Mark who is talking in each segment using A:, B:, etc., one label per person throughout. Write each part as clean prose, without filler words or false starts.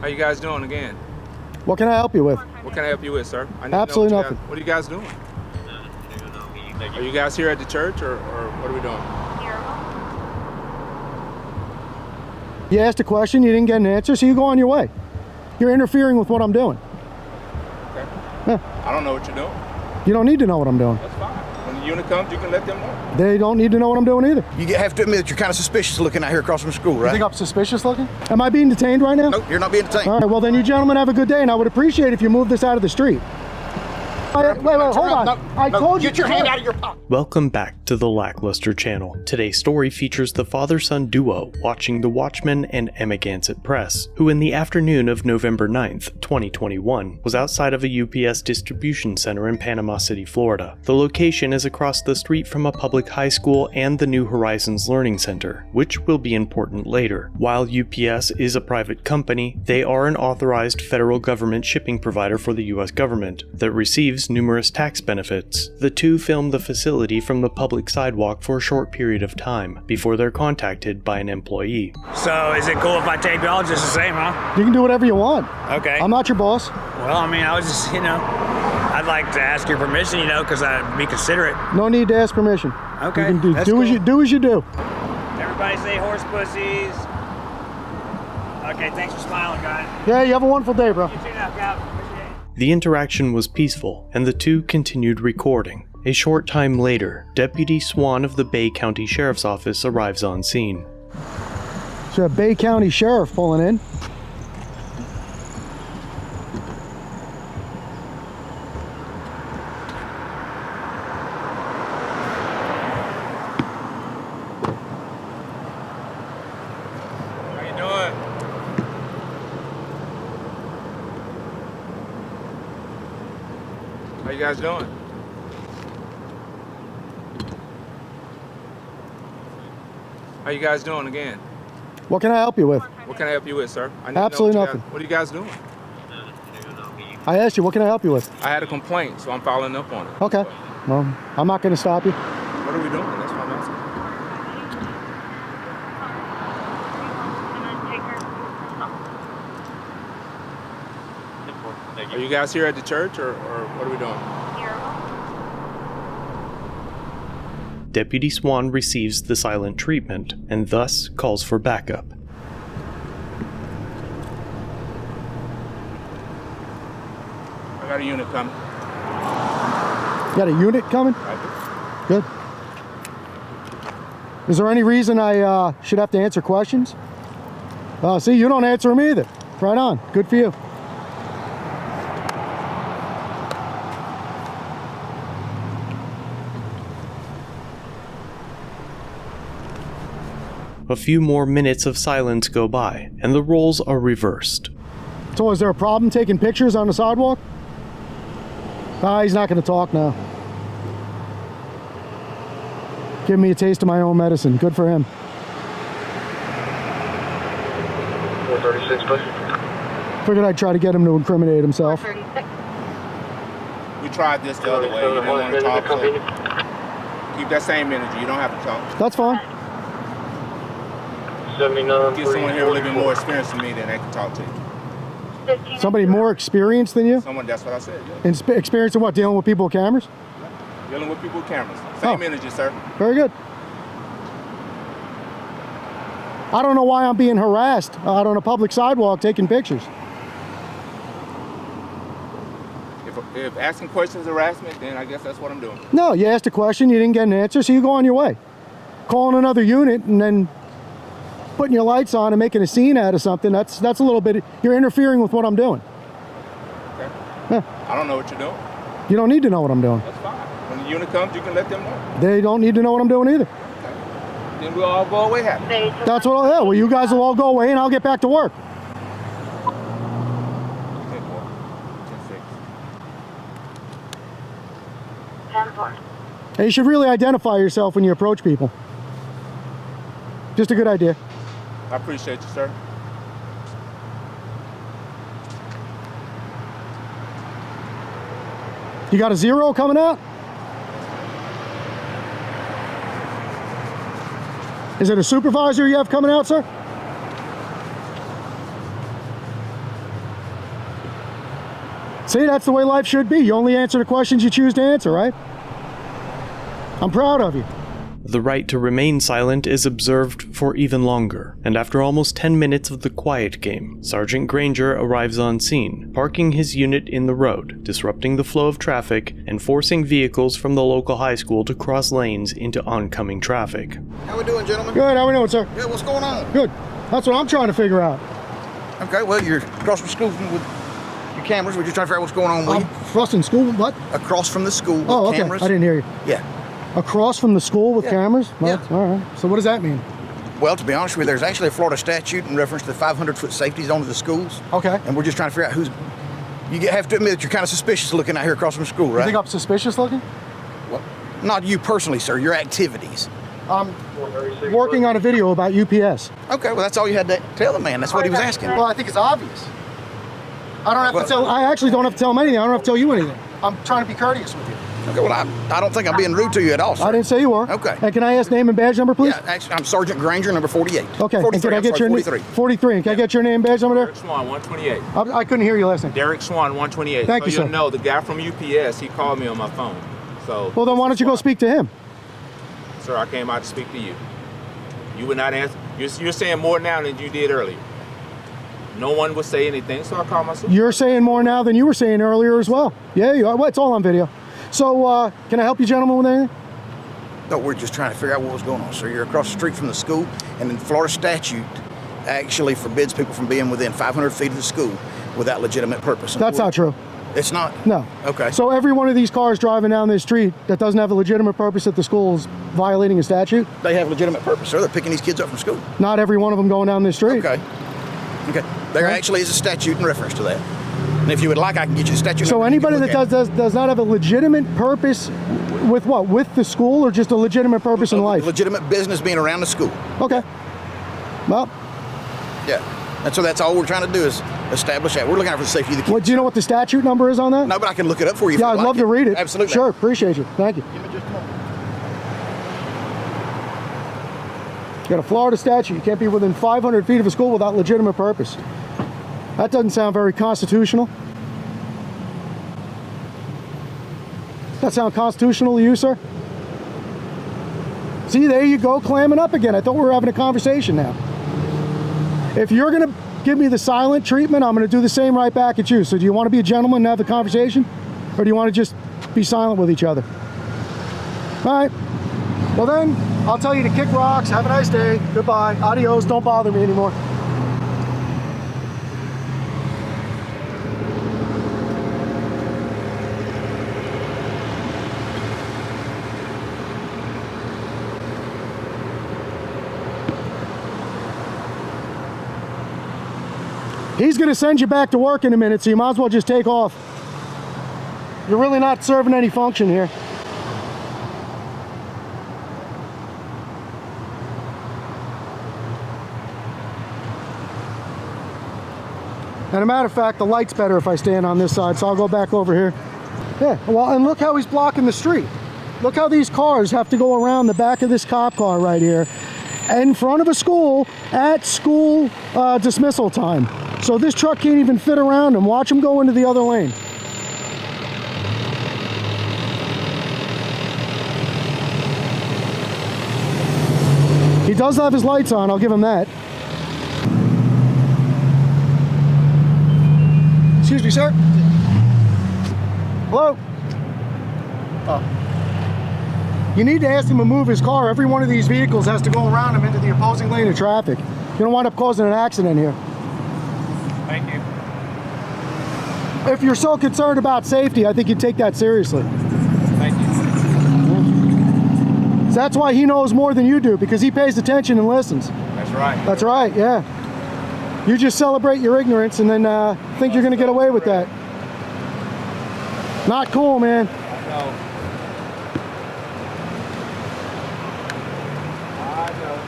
A: How you guys doing again?
B: What can I help you with?
A: What can I help you with, sir? I need
B: Absolutely
A: to know
B: nothing.
A: what are you guys doing? Are you guys here at the church, or what are we doing?
B: You asked a question, you didn't get an answer, so you go on your way. You're interfering with what I'm doing.
A: Okay.
B: Yeah.
A: I don't know what you're doing.
B: You don't need to know what I'm doing.
A: That's fine. When the unit comes, you can let them know.
B: They don't need to know what I'm doing either.
C: You have to admit that you're kind of suspicious looking out here across from school,
B: You
C: right?
B: think I'm suspicious looking? Am I being detained right now?
C: Nope, you're not being detained.
B: All right, well then you gentlemen have a good day, and I would appreciate if you moved this out of the street. Wait, hold on. I told you.
C: Get your hand out of your pocket.
D: Welcome back to the Lackluster channel. Today's story features the father-son duo watching the Watchman and Amagansett Press, who in the afternoon of November 9th, 2021, was outside of a UPS distribution center in Panama City, Florida. The location is across the street from a public high school and the New Horizons Learning Center, which will be important later. While UPS is a private company, they are an authorized federal government shipping provider for the US government that receives numerous tax benefits. The two film the facility from the public sidewalk for a short period of time before they're contacted by an employee.
E: So is it cool if I tape y'all just the same, huh?
B: You can do whatever you want.
E: Okay.
B: I'm not your boss.
E: Well, I mean, I was just, I'd like to ask your permission, because I'd be considerate.
B: No need to ask permission.
E: Okay.
B: You can
E: that's
B: do
E: cool.
B: as you do.
E: Everybody say horse pussies. Okay, thanks for smiling, guys.
B: Yeah, you have a wonderful day, bro.
E: You too now, Cap. Appreciate it.
D: The interaction was peaceful, and the two continued recording. A short time later, Deputy Swan of the Bay County Sheriff's Office arrives on scene.
B: So a Bay County Sheriff pulling in.
A: How you doing? How you guys doing? How you guys doing again?
B: What can I help you with?
A: What can I help you with, sir? I need
B: Absolutely
A: to know
B: nothing.
A: what are you guys doing?
B: I asked you, what can I help you with?
A: I had a complaint, so I'm following up on it.
B: Okay. Well, I'm not going to stop you.
A: What are we doing? That's what I'm asking. Are you guys here at the church, or what are we doing?
D: Deputy Swan receives the silent treatment and thus calls for backup.
A: I got a unit coming.
B: You got a unit coming?
A: I do.
B: Good. Is there any reason I should have to answer questions? See, you don't answer them either. Right on. Good for you.
D: A few more minutes of silence go by, and the roles are reversed.
B: So is there a problem taking pictures on the sidewalk? He's not going to talk now. Give me a taste of my own medicine. Good for him.
F: 436, please.
B: Figured I'd try to get him to incriminate himself.
A: We tried this the other way. You didn't want to talk, so keep that same energy. You don't have to talk.
B: That's fine.
F: 79.
A: Get someone here a little bit more experienced than me, then they can talk to you.
B: Somebody more experienced than you?
A: Someone, that's what I said. Yeah.
B: In experience in what? Dealing with people with cameras?
A: Dealing with people with cameras. Same energy, sir.
B: Very good. I don't know why I'm being harassed out on a public sidewalk taking pictures.
A: If asking questions is harassment, then I guess that's what I'm doing.
B: No, you asked a question, you didn't get an answer, so you go on your way. Calling another unit and then putting your lights on and making a scene out of something, that's a little bit, you're interfering with what I'm doing.
A: Okay.
B: Yeah.
A: I don't know what you're doing.
B: You don't need to know what I'm doing.
A: That's fine. When the unit comes, you can let them know.
B: They don't need to know what I'm doing either.
A: Okay. Then we'll all go away happy.
B: That's what I'll, yeah, well, you guys will all go away and I'll get back to work.
F: 10-4.
B: And you should really identify yourself when you approach people. Just a good idea.
A: I appreciate you, sir.
B: You got a 0 coming out? Is it a supervisor you have coming out, sir? See, that's the way life should be. You only answer the questions you choose to answer, right? I'm proud of you.
D: The right to remain silent is observed for even longer, and after almost 10 minutes of the quiet game, Sergeant Granger arrives on scene, parking his unit in the road, disrupting the flow of traffic, and forcing vehicles from the local high school to cross lanes into oncoming traffic.
C: How we doing, gentlemen?
B: Good, how we doing, sir?
C: Yeah, what's going on?
B: Good. That's what I'm trying to figure out.
C: Okay, well, you're across from school with your cameras. We're just trying to figure out what's going on with you.
B: Across from school, what?
C: Across from the school with
B: Oh, okay.
C: cameras.
B: I didn't hear you.
C: Yeah.
B: Across from the school with
C: Yeah.
B: cameras? Well,
C: Yeah.
B: all right. So what does that mean?
C: Well, to be honest with you, there's actually a Florida statute in reference to the 500-foot safety zone of the schools.
B: Okay.
C: And we're just trying to figure out who's... You have to admit that you're kind of suspicious looking out here across from school,
B: You
C: right?
B: think I'm suspicious looking?
C: Well, not you personally, sir. Your activities.
B: I'm working on a video about UPS.
C: Okay, well, that's all you had to tell the man. That's what he was asking.
B: Well, I think it's obvious. I don't have
C: Well-
B: to tell. I actually don't have to tell him anything. I don't have to tell you anything. I'm trying to be courteous with you.
C: Okay, well, I don't think I'm being rude to you at all, sir.
B: I didn't say you were.
C: Okay.
B: And can I ask name and badge number, please?
C: Yeah, actually, I'm Sergeant Granger, number 48.
B: Okay. And
C: 43,
B: can I
C: I'm
B: get
C: sorry,
B: your
C: 43.
B: 43. And can I get your name and badge number there?
A: Derek Swan, 128.
B: I couldn't hear you last name.
A: Derek Swan, 128.
B: Thank you,
A: So
B: sir.
A: you'll know, the guy from UPS, he called me on my phone. So.
B: Well, then why don't you go speak to him?
A: Sir, I came out to speak to you. You would not answer. You're saying more now than you did earlier. No one would say anything, so I called myself.
B: You're saying more now than you were saying earlier as well. Yeah, you are. Well, it's all on video. So, can I help you gentlemen with anything?
C: No, we're just trying to figure out what was going on, sir. You're across the street from the school, and the Florida statute actually forbids people from being within 500 feet of the school without legitimate purpose.
B: That's not true.
C: It's not?
B: No.
C: Okay.
B: So every one of these cars driving down this street that doesn't have a legitimate purpose at the school is violating a statute?
C: They have legitimate purpose, sir. They're picking these kids up from school.
B: Not every one of them going down this street.
C: Okay. Okay. There
B: Okay.
C: actually is a statute in reference to that. And if you would like, I can get you the statute.
B: So
C: number and you can
B: anybody that
C: look at
B: does not have a legitimate purpose with what? With the school, or just a legitimate purpose in
C: it.
B: life?
C: Legitimate business being around the school.
B: Okay. Well,
C: Yeah. And so that's all we're trying to do is establish that. We're looking out for the safety of the kids.
B: what, do you know what the statute number is on that?
C: No, but I can look it up for you. if
B: Yeah,
C: you'd
B: I'd
C: like
B: love to read it.
C: Absolutely.
B: Sure, appreciate you. Thank you.
C: Give me just a moment.
B: You got a Florida statute. You can't be within 500 feet of a school without legitimate purpose. That doesn't sound very constitutional. That sound constitutional to you, sir? See, there you go, clamming up again. I thought we were having a conversation now. If you're going to give me the silent treatment, I'm going to do the same right back at you. So do you want to be a gentleman and have a conversation? Or do you want to just be silent with each other? All right. Well then, I'll tell you to kick rocks. Have a nice day. Goodbye. Adios. Don't bother me anymore. He's going to send you back to work in a minute, so you might as well just take off. You're really not serving any function here. And a matter of fact, the light's better if I stand on this side, so I'll go back over here. Yeah, well, and look how he's blocking the street. Look how these cars have to go around the back of this cop car right here in front of a school at school dismissal time. So this truck can't even fit around him. Watch him go into the other lane. He does have his lights on, I'll give him that. Excuse me, sir. Hello? Oh. You need to ask him to move his car. Every one of these vehicles has to go around him into the opposing lane of traffic. You're gonna wind up causing an accident here.
A: Thank you.
B: If you're so concerned about safety, I think you'd take that seriously.
A: Thank you.
B: So that's why he knows more than you do, because he pays attention and listens.
A: That's right.
B: That's right, yeah. You just celebrate your ignorance and then think you're gonna get away with that. Not cool, man.
A: No. I know.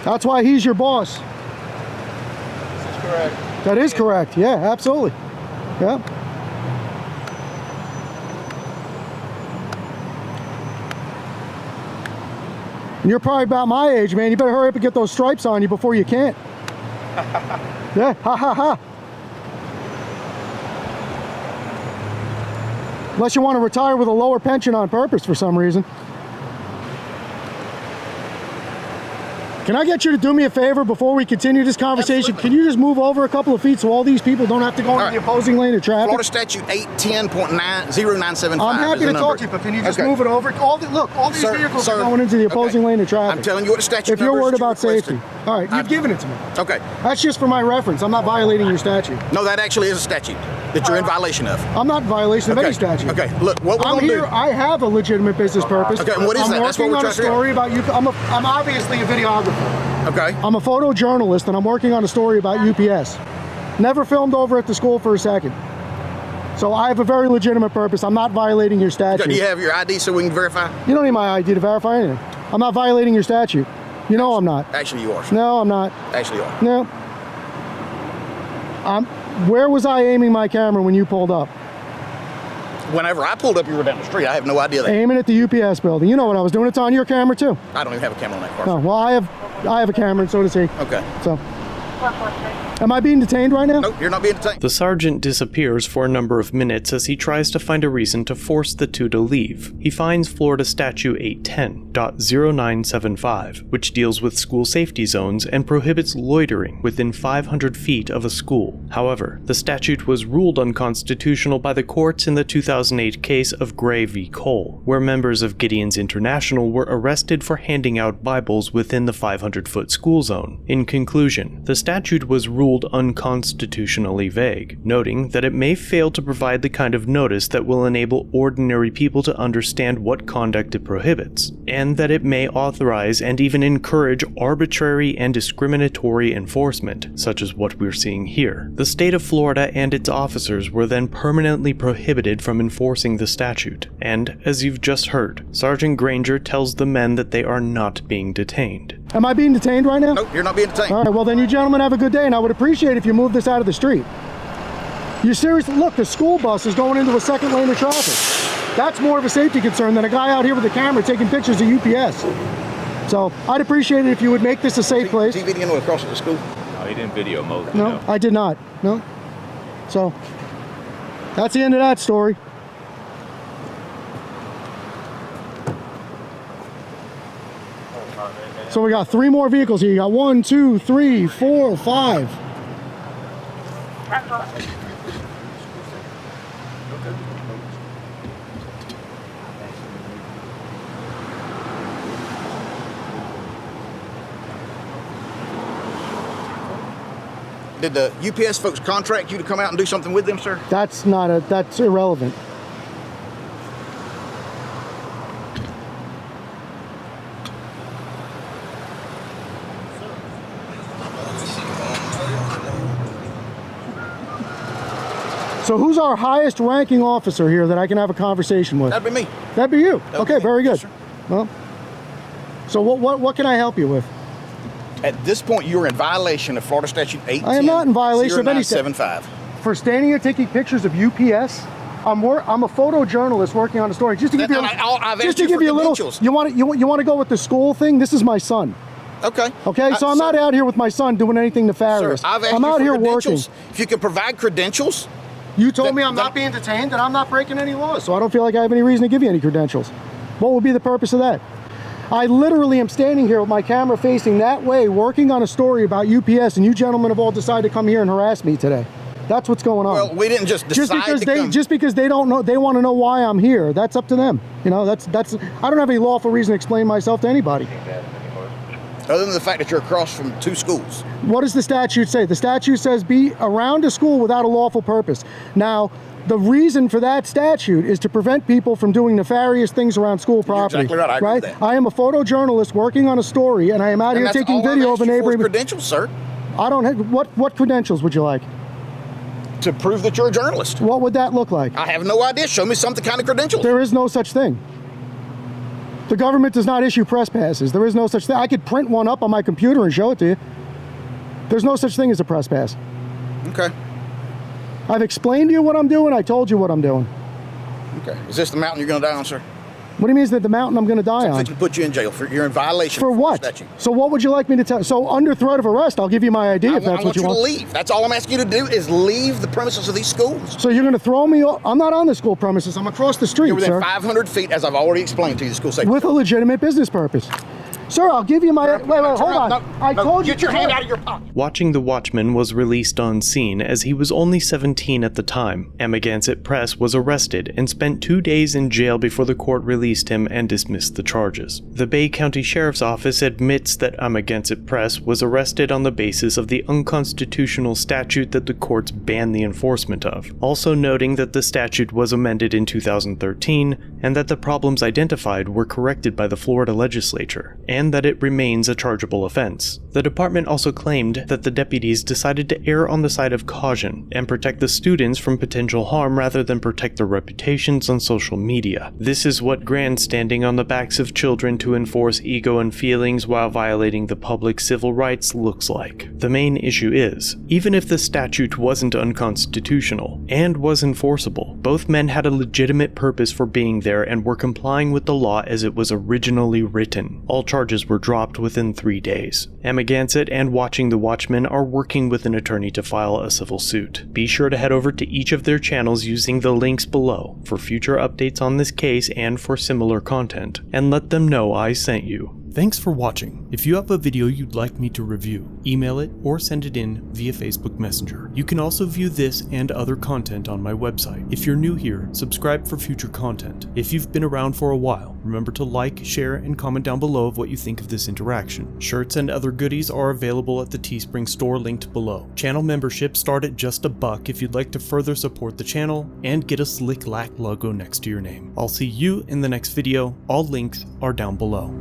B: That's why he's your boss.
A: This is correct.
B: That is correct, yeah, absolutely. Yeah. And you're probably about my age, man. You better hurry up and get those stripes on you before you can't. Yeah, ha ha ha. Unless you want to retire with a lower pension on purpose for some reason. Can I get you to do me a favor before we continue this conversation?
C: Absolutely.
B: Can you just move over a couple of feet so all these people don't have to go into the opposing lane of traffic?
C: Florida statute 810.0975.
B: I'm happy to talk to you, but can you just move it over? All these vehicles are going into the opposing lane of traffic.
C: I'm telling you what the statute
B: If you're
C: number is
B: worried
C: that you
B: about safety.
C: requested.
B: All right, you've given it to me.
C: Okay.
B: That's just for my reference. I'm not violating your statute.
C: No, that actually is a statute that you're in violation of.
B: I'm not in violation of any statute.
C: Okay, look, what we're
B: I'm
C: going to
B: here.
C: do.
B: I have a legitimate business purpose.
C: Okay, and what is
B: I'm
C: that? That's what
B: working
C: we're
B: on a
C: trying to
B: story about you. I'm obviously a videographer.
C: Okay.
B: I'm a photojournalist, and I'm working on a story about UPS. Never filmed over at the school for a second. So I have a very legitimate purpose. I'm not violating your statute.
C: Do you have your ID so we can verify?
B: You don't need my ID to verify anything. I'm not violating your statute. You know I'm not.
C: Actually, you are, sir.
B: No, I'm not.
C: Actually, you are.
B: No. Where was I aiming my camera when you pulled up?
C: Whenever I pulled up, you were down the street. I have no idea that.
B: Aiming at the UPS building. You know what I was doing. It's on your camera too.
C: I don't even have a camera on that car.
B: Oh,
C: sir.
B: well, I have a camera, and so does he.
C: Okay.
B: So, am I being detained right now?
C: Nope, you're not being detained.
D: The sergeant disappears for a number of minutes as he tries to find a reason to force the two to leave. He finds Florida Statute 810.0975, which deals with school safety zones and prohibits loitering within 500 feet of a school. However, the statute was ruled unconstitutional by the courts in the 2008 case of Gray v. Cole, where members of Gideon's International were arrested for handing out Bibles within the 500-foot school zone. In conclusion, the statute was ruled unconstitutionally vague, noting that it may fail to provide the kind of notice that will enable ordinary people to understand what conduct it prohibits, and that it may authorize and even encourage arbitrary and discriminatory enforcement, such as what we're seeing here. The state of Florida and its officers were then permanently prohibited from enforcing the statute, and, as you've just heard, Sergeant Granger tells the men that they are not being detained.
B: Am I being detained right now?
C: Nope, you're not being detained.
B: All right, well then you gentlemen have a good day, and I would appreciate if you moved this out of the street. You seriously, look, the school bus is going into a second lane of traffic. That's more of a safety concern than a guy out here with a camera taking pictures of UPS. So I'd appreciate it if you would make this a safe place.
C: Is he videoing across at the school?
A: No, he didn't video most.
B: No, I did not. No. So that's the end of that story. So we got 3 more vehicles here. You got 1, 2, 3, 4, 5.
C: Did the UPS folks contract you to come out and do something with them, sir?
B: That's irrelevant. So who's our highest ranking officer here that I can have a conversation with?
C: That'd be me.
B: That'd be you.
C: That'd
B: Okay,
C: be me.
B: very good.
C: Yes, sir.
B: Well, so what can I help you with?
C: At this point, you're in violation of Florida Statute 810.
B: I am not in violation of any statute.
C: 0975.
B: For standing here taking pictures of UPS, I'm a photojournalist working on a story. Just to give you,
C: I've
B: just
C: asked
B: to
C: you
B: give
C: for
B: you a little.
C: credentials.
B: You want to go with the school thing? This is my son.
C: Okay.
B: Okay, so I'm not out here with my son doing anything nefarious.
C: Sir, I've asked
B: I'm
C: you
B: out
C: for
B: here working.
C: credentials. If you can provide credentials.
B: You told me I'm not being detained and I'm not breaking any laws, so I don't feel like I have any reason to give you any credentials. What would be the purpose of that? I literally am standing here with my camera facing that way, working on a story about UPS, and you gentlemen have all decided to come here and harass me today. That's what's going on.
C: Well, we didn't just decide
B: just because they don't know, they want to know why I'm here. That's up to them. You know, that's. I don't have any lawful reason to explain myself to anybody.
C: Other than the fact that you're across from 2 schools.
B: What does the statute say? The statute says be around a school without a lawful purpose. Now, the reason for that statute is to prevent people from doing nefarious things around school property.
C: You're exactly right. I agree with that.
B: I am a photojournalist working on a story, and I am out here taking video of a neighboring.
C: Credentials, sir.
B: I don't have what credentials would you like?
C: To prove that you're a journalist.
B: What would that look like?
C: I have no idea. Show me some kind of credentials.
B: There is no such thing. The government does not issue press passes. There is no such thing. I could print one up on my computer and show it to you. There's no such thing as a press pass.
C: Okay.
B: I've explained to you what I'm doing. I told you what I'm doing.
C: Okay. Is this the mountain you're going to die on, sir?
B: What do you mean is that the mountain I'm going to die
C: So
B: on?
C: they can put you in jail. You're in violation.
B: For
C: of
B: what?
C: Statute.
B: So what would you like me to tell? So under threat of arrest, I'll give you my ID if that's what you want.
C: I want you to leave. That's all I'm asking you to do is leave the premises of these schools.
B: So you're going to throw me? I'm not on the school premises. I'm across the street,
C: You're within
B: sir.
C: 500 feet, as I've already explained to you, the school safety.
B: With a legitimate business purpose. Sir, I'll give you my... Wait, hold on. I told you...
C: Get your hand out of your pocket.
D: Watching the Watchman was released on scene as he was only 17 at the time. Amagansett Press was arrested and spent 2 days in jail before the court released him and dismissed the charges. The Bay County Sheriff's Office admits that Amagansett Press was arrested on the basis of the unconstitutional statute that the courts banned the enforcement of, also noting that the statute was amended in 2013 and that the problems identified were corrected by the Florida legislature, and that it remains a chargeable offense. The department also claimed that the deputies decided to err on the side of caution and protect the students from potential harm rather than protect their reputations on social media. This is what grandstanding on the backs of children to enforce ego and feelings while violating the public's civil rights looks like. The main issue is, even if the statute wasn't unconstitutional and was enforceable, both men had a legitimate purpose for being there and were complying with the law as it was originally written. All charges were dropped within 3 days. Amagansett and Watching the Watchman are working with an attorney to file a civil suit. Be sure to head over to each of their channels using the links below for future updates on this case and for similar content, and let them know I sent you. Thanks for watching. If you have a video you'd like me to review, email it or send it in via Facebook Messenger. You can also view this and other content on my website. If you're new here, subscribe for future content. If you've been around for a while, remember to like, share, and comment down below of what you think of this interaction. Shirts and other goodies are available at the Teespring store linked below. Channel memberships start at just $1 if you'd like to further support the channel and get a slick lack logo next to your name. I'll see you in the next video. All links are down below.